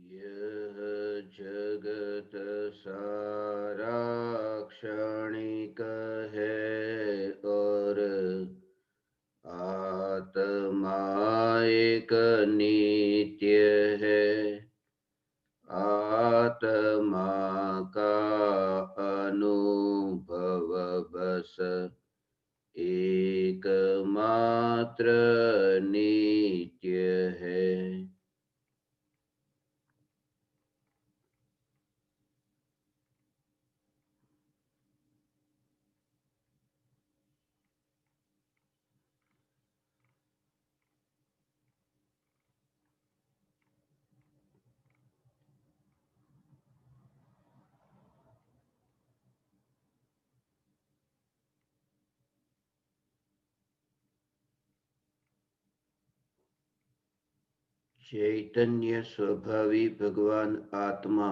यह जगत सारा क्षणिक है और आत्मा एक नित्य है। आत्मा का अनुभव बस एकमात्र नित्य है। चैतन्य स्वभावी भगवान आत्मा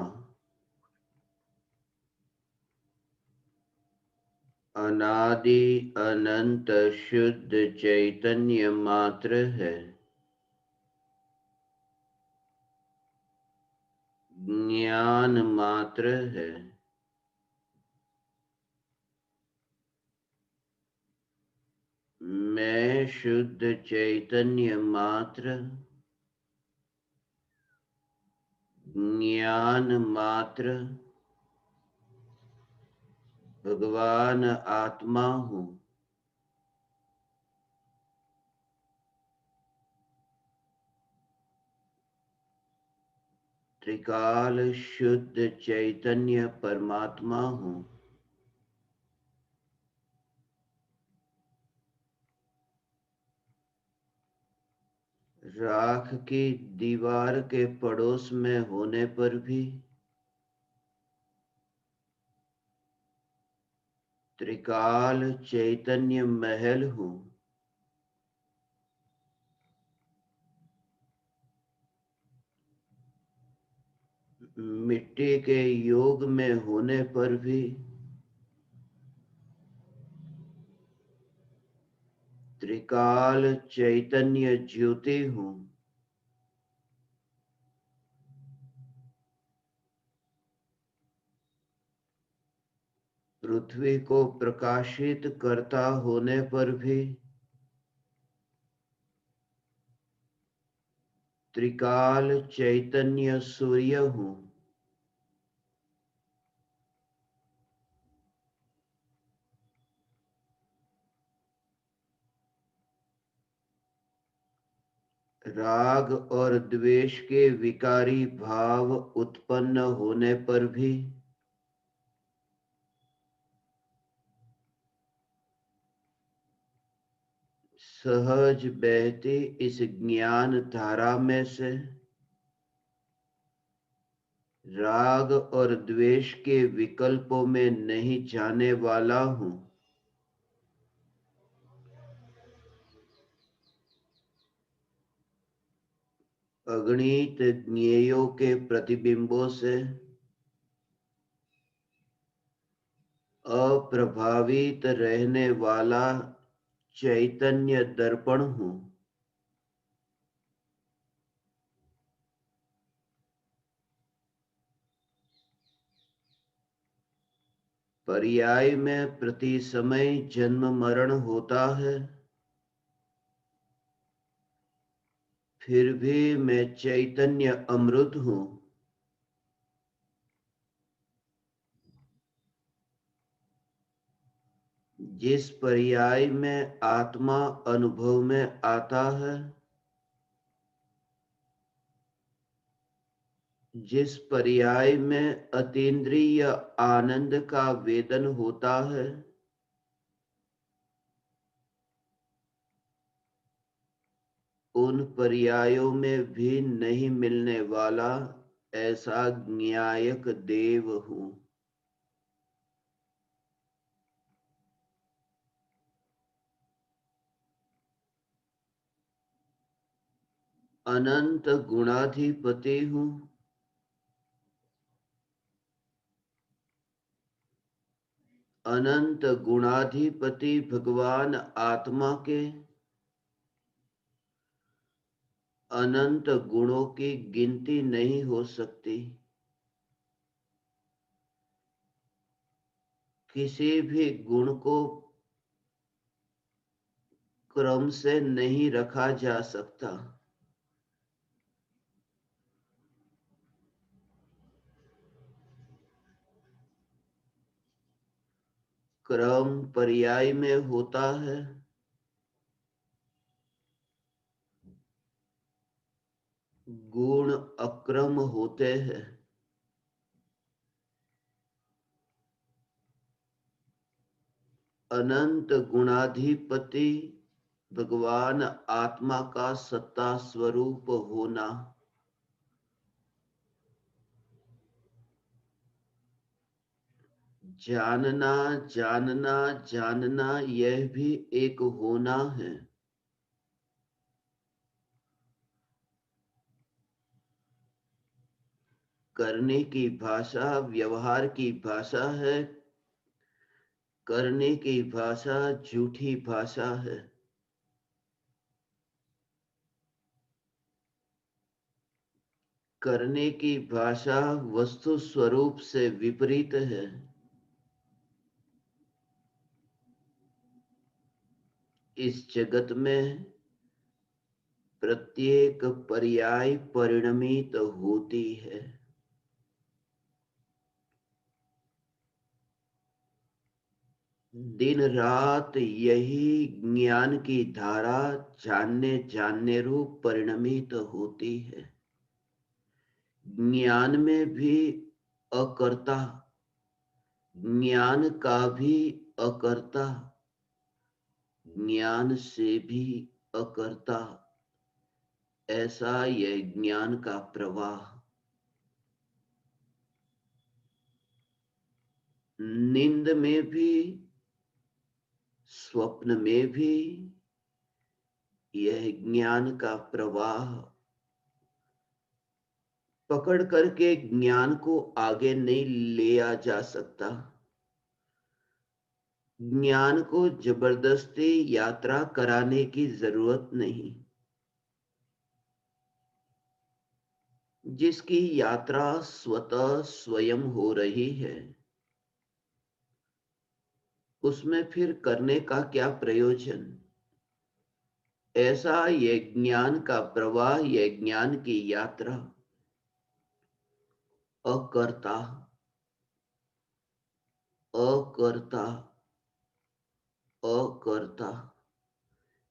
अनादि अनंत शुद्ध चैतन्य मात्र है। ज्ञान मात्र है। मैं शुद्ध चैतन्य मात्र, ज्ञान मात्र भगवान आत्मा हूँ। त्रिकाल शुद्ध चैतन्य परमात्मा हूँ। राख की दीवार के पड़ोस में होने पर भी त्रिकाल चैतन्य महल हूँ। मिट्टी के योग में होने पर भी त्रिकाल चैतन्य ज्योति हूँ। पृथ्वी को प्रकाशित करता होने पर भी त्रिकाल चैतन्य सूर्य हूँ। राग और द्वेष के विकारी भाव उत्पन्न होने पर भी सहज बहती इस ज्ञान धारा में से राग और द्वेष के विकल्पों में नहीं जाने वाला हूँ। अगणित ज्ञेयों के प्रतिबिंबों से अप्रभावित रहने वाला चैतन्य दर्पण हूँ। पर्याय में प्रति समय जन्म मरण होता है, फिर भी मैं चैतन्य अमृत हूँ। जिस पर्याय में आत्मा अनुभव में आता है, जिस पर्याय में अतीन्द्रिय आनंद का वेदन होता है, उन पर्यायों में भी नहीं मिलने वाला ऐसा ज्ञायक देव हूँ। अनंत गुणाधिपति हूँ। अनंत गुणाधिपति भगवान आत्मा के अनंत गुणों की गिनती नहीं हो सकती। किसी भी गुण को क्रम से नहीं रखा जा सकता। क्रम पर्याय में होता है, गुण अक्रम होते हैं। अनंत गुणाधिपति भगवान आत्मा का सत्ता स्वरूप होना, जानना जानना जानना, यह भी एक होना है। करने की भाषा व्यवहार की भाषा है, करने की भाषा झूठी भाषा है। करने की भाषा वस्तु स्वरूप से विपरीत है। इस जगत में प्रत्येक पर्याय परिणमित होती है। दिन रात यही ज्ञान की धारा जानने जानने रूप परिणमित होती है। ज्ञान में भी अकर्ता, ज्ञान का भी अकर्ता, ज्ञान से भी अकर्ता, ऐसा यह ज्ञान का प्रवाह। नींद में भी स्वप्न में भी यह ज्ञान का प्रवाह पकड़ करके ज्ञान को आगे नहीं लिया जा सकता। ज्ञान को जबरदस्ती यात्रा कराने की जरूरत नहीं। जिसकी यात्रा स्वतः स्वयं हो रही है, उसमें फिर करने का क्या प्रयोजन। ऐसा यह ज्ञान का प्रवाह, यह ज्ञान की यात्रा अकर्ता अकर्ता अकर्ता,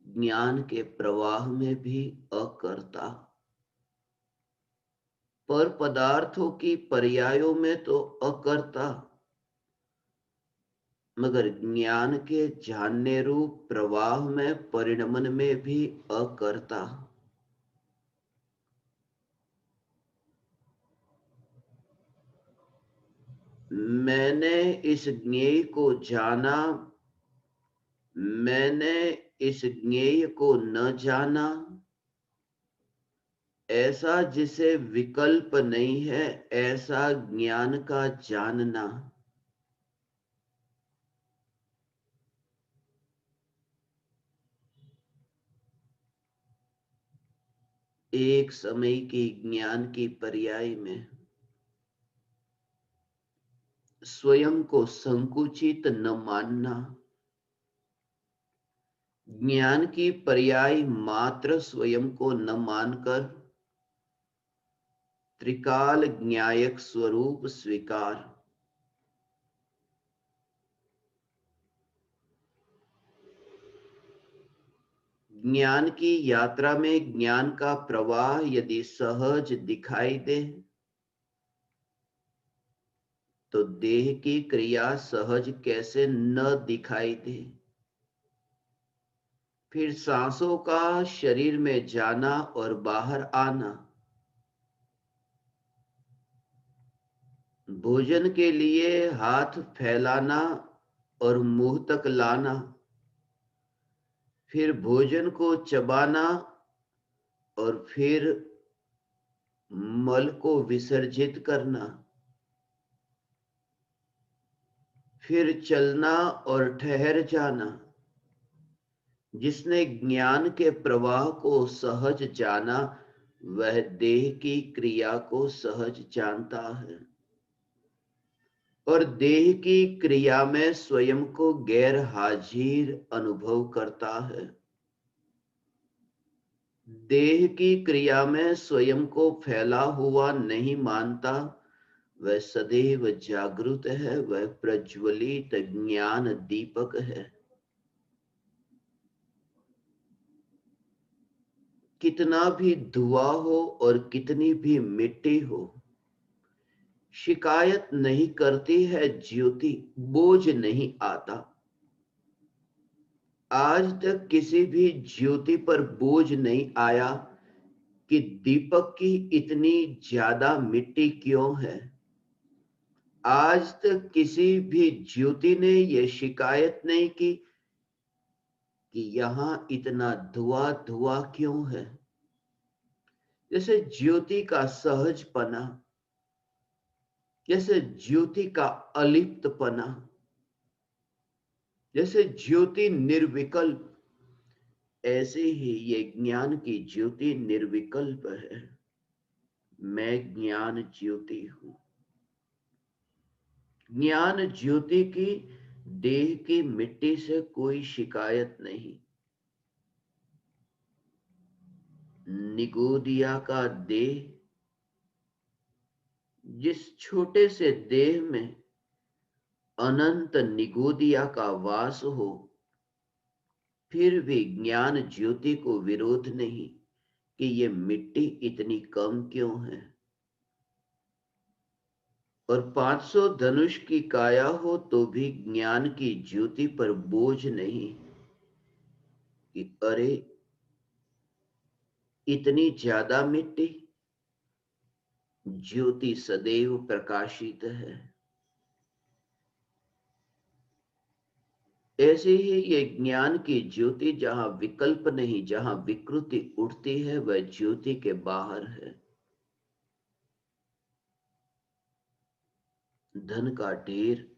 ज्ञान के प्रवाह में भी अकर्ता। पर पदार्थों की पर्यायों में तो अकर्ता, मगर ज्ञान के जानने रूप प्रवाह में परिणमन में भी अकर्ता। मैंने इस ज्ञेय को जाना, मैंने इस ज्ञेय को न जाना, ऐसा जिसे विकल्प नहीं है, ऐसा ज्ञान का जानना। एक समय की ज्ञान की पर्याय में स्वयं को संकुचित न मानना, ज्ञान की पर्याय मात्र स्वयं को न मानकर त्रिकाल ज्ञायक स्वरूप स्वीकार। ज्ञान की यात्रा में ज्ञान का प्रवाह यदि सहज दिखाई दे तो देह की क्रिया सहज कैसे न दिखाई दे। फिर सांसों का शरीर में जाना और बाहर आना, भोजन के लिए हाथ फैलाना और मुंह तक लाना, फिर भोजन को चबाना और फिर मल को विसर्जित करना, फिर चलना और ठहर जाना। जिसने ज्ञान के प्रवाह को सहज जाना वह देह की क्रिया को सहज जानता है और देह की क्रिया में स्वयं को गैर हाजिर अनुभव करता है। देह की क्रिया में स्वयं को फैला हुआ नहीं मानता, वह सदैव जागृत है, वह प्रज्वलित ज्ञान दीपक है। कितना भी धुआं हो और कितनी भी मिट्टी हो, शिकायत नहीं करती है ज्योति, बोझ नहीं आता। आज तक किसी भी ज्योति पर बोझ नहीं आया कि दीपक की इतनी ज्यादा मिट्टी क्यों है। आज तक किसी भी ज्योति ने यह शिकायत नहीं की कि यहां इतना धुआं धुआं क्यों है। जैसे ज्योति का सहजपना, जैसे ज्योति का अलिप्तपना, जैसे ज्योति निर्विकल्प, ऐसे ही ये ज्ञान की ज्योति निर्विकल्प है। मैं ज्ञान ज्योति हूं। ज्ञान ज्योति की देह की मिट्टी से कोई शिकायत नहीं। निगोदिया का देह, जिस छोटे से देह में अनंत निगोदिया का वास हो, फिर भी ज्ञान ज्योति को विरोध नहीं कि ये मिट्टी इतनी कम क्यों है। और 500 धनुष की काया हो तो भी ज्ञान की ज्योति पर बोझ नहीं कि अरे इतनी ज्यादा मिट्टी। ज्योति सदैव प्रकाशित है। ऐसे ही ये ज्ञान की ज्योति जहां विकल्प नहीं, जहां विकृति उठती है, वह ज्योति के बाहर है। धन का ढेर,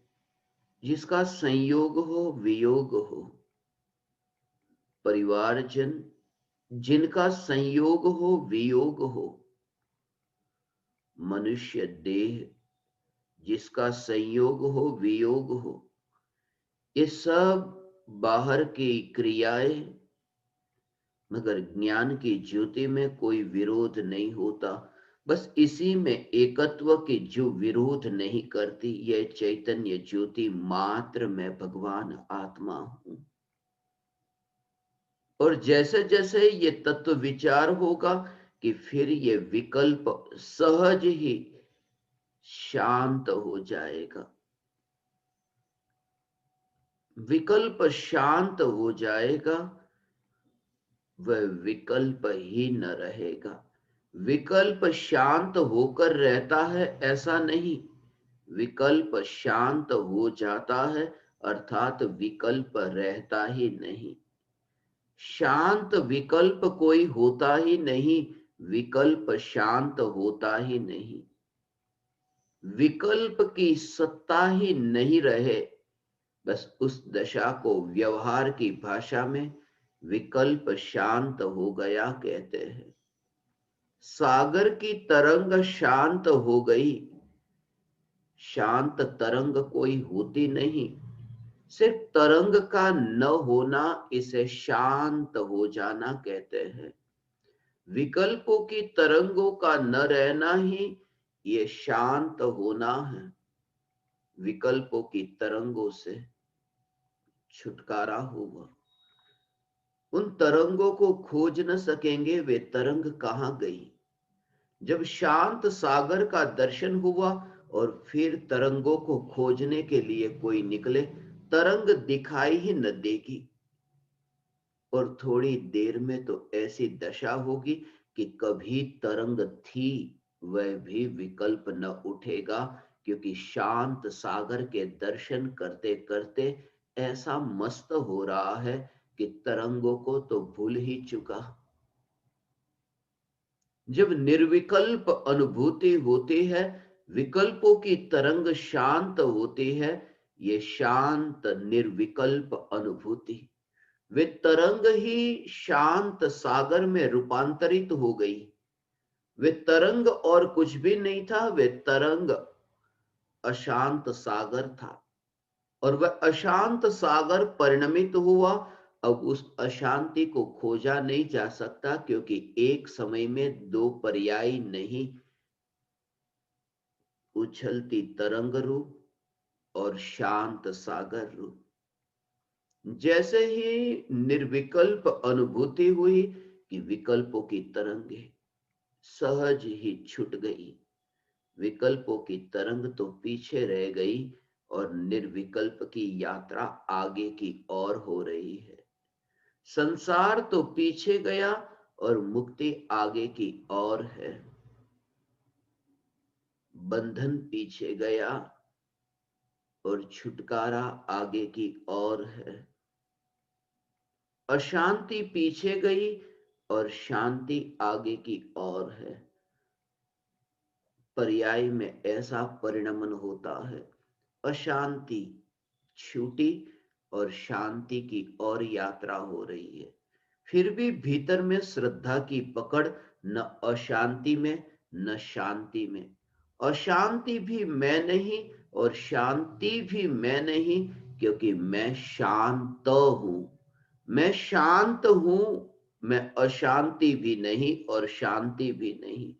जिसका संयोग हो वियोग हो, परिवारजन जिनका संयोग हो वियोग हो, मनुष्य देह जिसका संयोग हो वियोग हो, ये सब बाहर की क्रियाएं, मगर ज्ञान की ज्योति में कोई विरोध नहीं होता। बस इसी में एकत्व की जो विरोध नहीं करती, यह चैतन्य ज्योति मात्र मैं भगवान आत्मा हूं। और जैसे जैसे ये तत्व विचार होगा कि फिर ये विकल्प सहज ही शांत हो जाएगा। विकल्प शांत हो जाएगा, वह विकल्प ही न रहेगा। विकल्प शांत होकर रहता है ऐसा नहीं, विकल्प शांत हो जाता है, अर्थात विकल्प रहता ही नहीं। शांत विकल्प कोई होता ही नहीं, विकल्प शांत होता ही नहीं। विकल्प की सत्ता ही नहीं रहे, बस उस दशा को व्यवहार की भाषा में विकल्प शांत हो गया कहते हैं। सागर की तरंग शांत हो गई। शांत तरंग कोई होती नहीं, सिर्फ तरंग का न होना, इसे शांत हो जाना कहते हैं। विकल्पों की तरंगों का न रहना ही ये शांत होना है। विकल्पों की तरंगों से छुटकारा होगा। उन तरंगों को खोज न सकेंगे, वे तरंग कहां गई। जब शांत सागर का दर्शन हुआ और फिर तरंगों को खोजने के लिए कोई निकले, तरंग दिखाई ही न देगी। और थोड़ी देर में तो ऐसी दशा होगी कि कभी तरंग थी वह भी विकल्प न उठेगा, क्योंकि शांत सागर के दर्शन करते करते ऐसा मस्त हो रहा है कि तरंगों को तो भूल ही चुका। जब निर्विकल्प अनुभूति होती है, विकल्पों की तरंग शांत होती है। ये शांत निर्विकल्प अनुभूति, वे तरंग ही शांत सागर में रूपांतरित हो गई। वे तरंग और कुछ भी नहीं था, वे तरंग अशांत सागर था, और वह अशांत सागर परिणमित हुआ। अब उस अशांति को खोजा नहीं जा सकता, क्योंकि एक समय में दो पर्याय नहीं, उछलती तरंग रूप और शांत सागर रूप। जैसे ही निर्विकल्प अनुभूति हुई कि विकल्पों की तरंगे सहज ही छूट गई, विकल्पों की तरंग तो पीछे रह गई और निर्विकल्प की यात्रा आगे की ओर हो रही है। संसार तो पीछे गया और मुक्ति आगे की ओर है। बंधन पीछे गया और छुटकारा आगे की ओर है। अशांति पीछे गई और शांति आगे की ओर है। पर्याय में ऐसा परिणमन होता है, अशांति छूटी और शांति की ओर यात्रा हो रही है। फिर भी भीतर में श्रद्धा की पकड़, न अशांति में न शांति में। अशांति भी मैं नहीं और शांति भी मैं नहीं, क्योंकि मैं शांत हूं। मैं शांत हूं, मैं अशांति भी नहीं और शांति भी नहीं।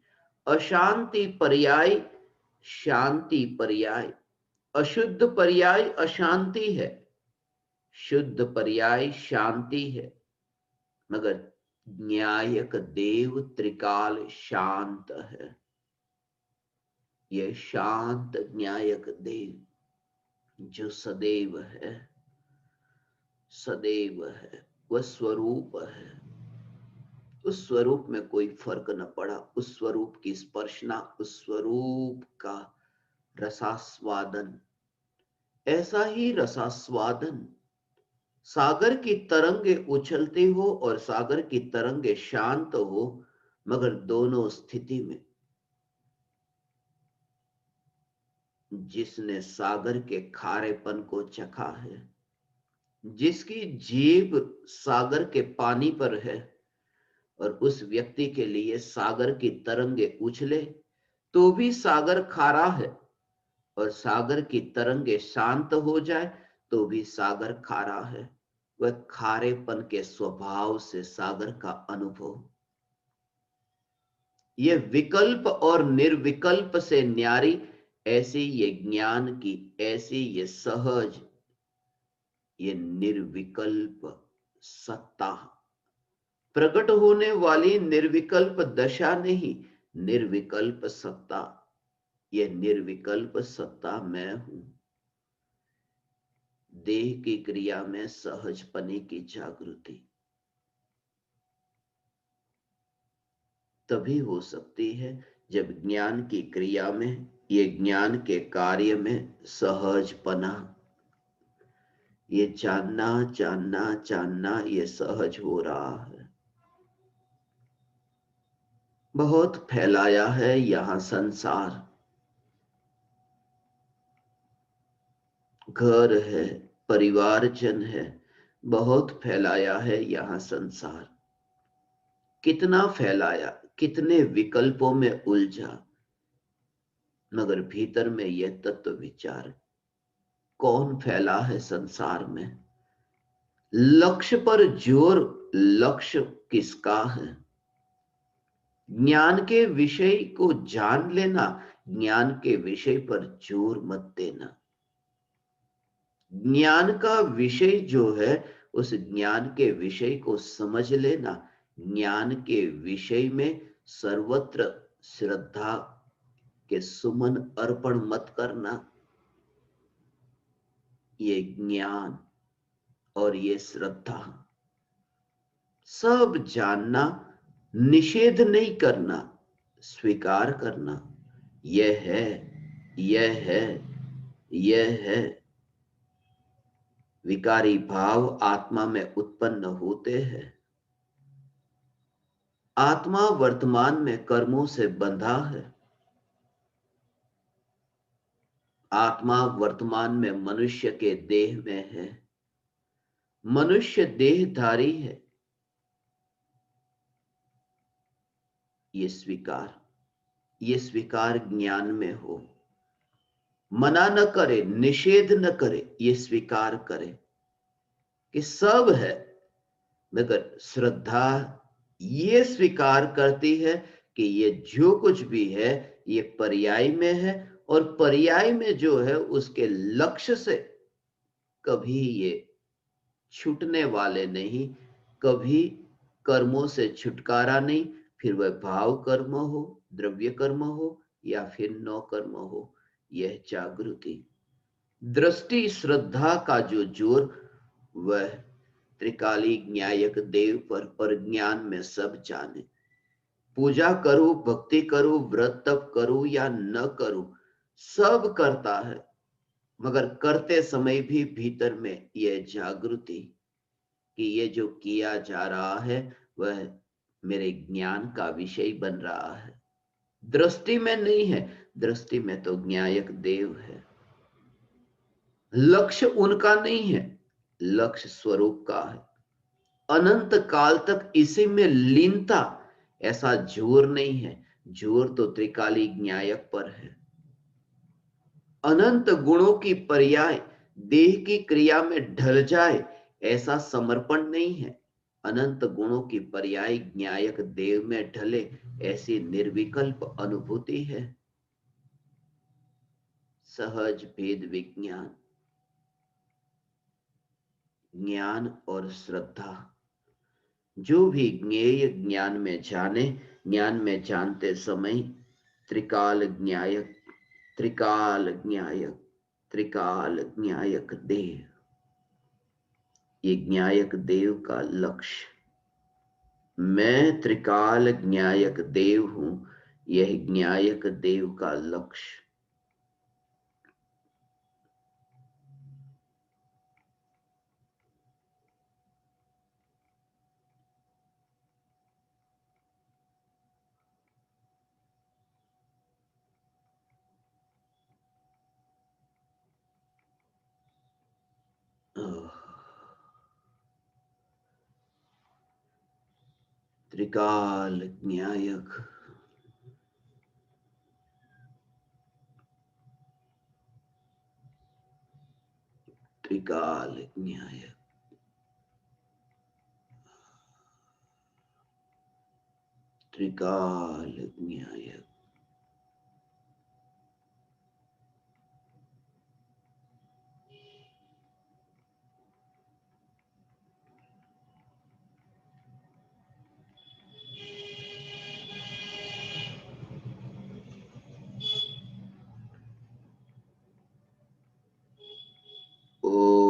अशांति पर्याय, शांति पर्याय। अशुद्ध पर्याय अशांति है, शुद्ध पर्याय शांति है। मगर न्यायक देव त्रिकाल शांत है। यह शांत न्यायक देव जो सदैव है, सदैव है, वह स्वरूप है। उस स्वरूप में कोई फर्क न पड़ा, उस स्वरूप की स्पर्शना, उस स्वरूप का रसास्वादन। ऐसा ही रसास्वादन, सागर की तरंगे उछलती हो और सागर की तरंगे शांत हो, मगर दोनों स्थिति में जिसने सागर के खारेपन को चखा है, जिसकी जीभ सागर के पानी पर है, और उस व्यक्ति के लिए सागर की तरंगे उछले तो भी सागर खारा है, और सागर की तरंगे शांत हो जाए तो भी सागर खारा है। वह खारेपन के स्वभाव से सागर का अनुभव। ये विकल्प और निर्विकल्प से न्यारी, ऐसी ये ज्ञान की, ऐसी ये सहज, ये निर्विकल्प सत्ता, प्रकट होने वाली निर्विकल्प दशा नहीं, निर्विकल्प सत्ता। ये निर्विकल्प सत्ता मैं हूं। देह की क्रिया में सहजपने की जागृति तभी हो सकती है जब ज्ञान की क्रिया में, ये ज्ञान के कार्य में सहजपना, ये जानना जानना जानना, ये सहज हो रहा है। बहुत फैलाया है यहां संसार, घर है, परिवारजन है, बहुत फैलाया है यहां संसार। कितना फैलाया, कितने विकल्पों में उलझा, मगर भीतर में यह तत्व विचार कौन फैला है संसार में। लक्ष्य पर जोर, लक्ष्य किसका है। ज्ञान के विषय को जान लेना, ज्ञान के विषय पर जोर मत देना। ज्ञान का विषय जो है, उस ज्ञान के विषय को समझ लेना। ज्ञान के विषय में सर्वत्र श्रद्धा के सुमन अर्पण मत करना। ये ज्ञान और ये श्रद्धा, सब जानना, निषेध नहीं करना, स्वीकार करना। यह है, यह है, यह है। विकारी भाव आत्मा में उत्पन्न होते हैं। आत्मा वर्तमान में कर्मों से बंधा है। आत्मा वर्तमान में मनुष्य के देह में है। मनुष्य देहधारी है, ये स्वीकार। ये स्वीकार ज्ञान में हो। मना न करे, निषेध न करे, ये स्वीकार करे कि सब है, मगर श्रद्धा ये स्वीकार करती है कि ये जो कुछ भी है ये पर्याय में है, और पर्याय में जो है उसके लक्ष्य से कभी ये छूटने वाले नहीं, कभी कर्मों से छुटकारा नहीं, फिर वह भाव कर्म हो, द्रव्य कर्म हो या फिर नौ कर्म हो। यह जागृति, दृष्टि, श्रद्धा का जो जोर, वह त्रिकाली न्यायक देव पर ज्ञान में सब जाने। पूजा करो, भक्ति करो, व्रत तप करो या न करो, सब करता है, मगर करते समय भी भीतर में यह जागृति कि ये जो किया जा रहा है वह मेरे ज्ञान का विषय बन रहा है। दृष्टि में नहीं है, दृष्टि में तो न्यायक देव है। लक्ष्य उनका नहीं है, लक्ष्य स्वरूप का है। अनंत काल तक इसी में लीनता, ऐसा जोर नहीं है, जोर तो त्रिकाली न्यायक पर है। अनंत गुणों की पर्याय देह की क्रिया में ढल जाए, ऐसा समर्पण नहीं है। अनंत गुणों की पर्याय न्यायक देव में ढले, ऐसी निर्विकल्प अनुभूति है। सहज भेद विज्ञान, ज्ञान और श्रद्धा, जो भी ज्ञेय ज्ञान में जाने, ज्ञान में जानते समय त्रिकाल न्यायक, त्रिकाल न्यायक, त्रिकाल न्यायक देव, ये न्यायक देव का लक्ष्य। मैं त्रिकाल न्यायक देव हूं, यह न्यायक देव का लक्ष्य। त्रिकाल न्यायक, त्रिकाल न्यायक, त्रिकाल न्यायक। ओ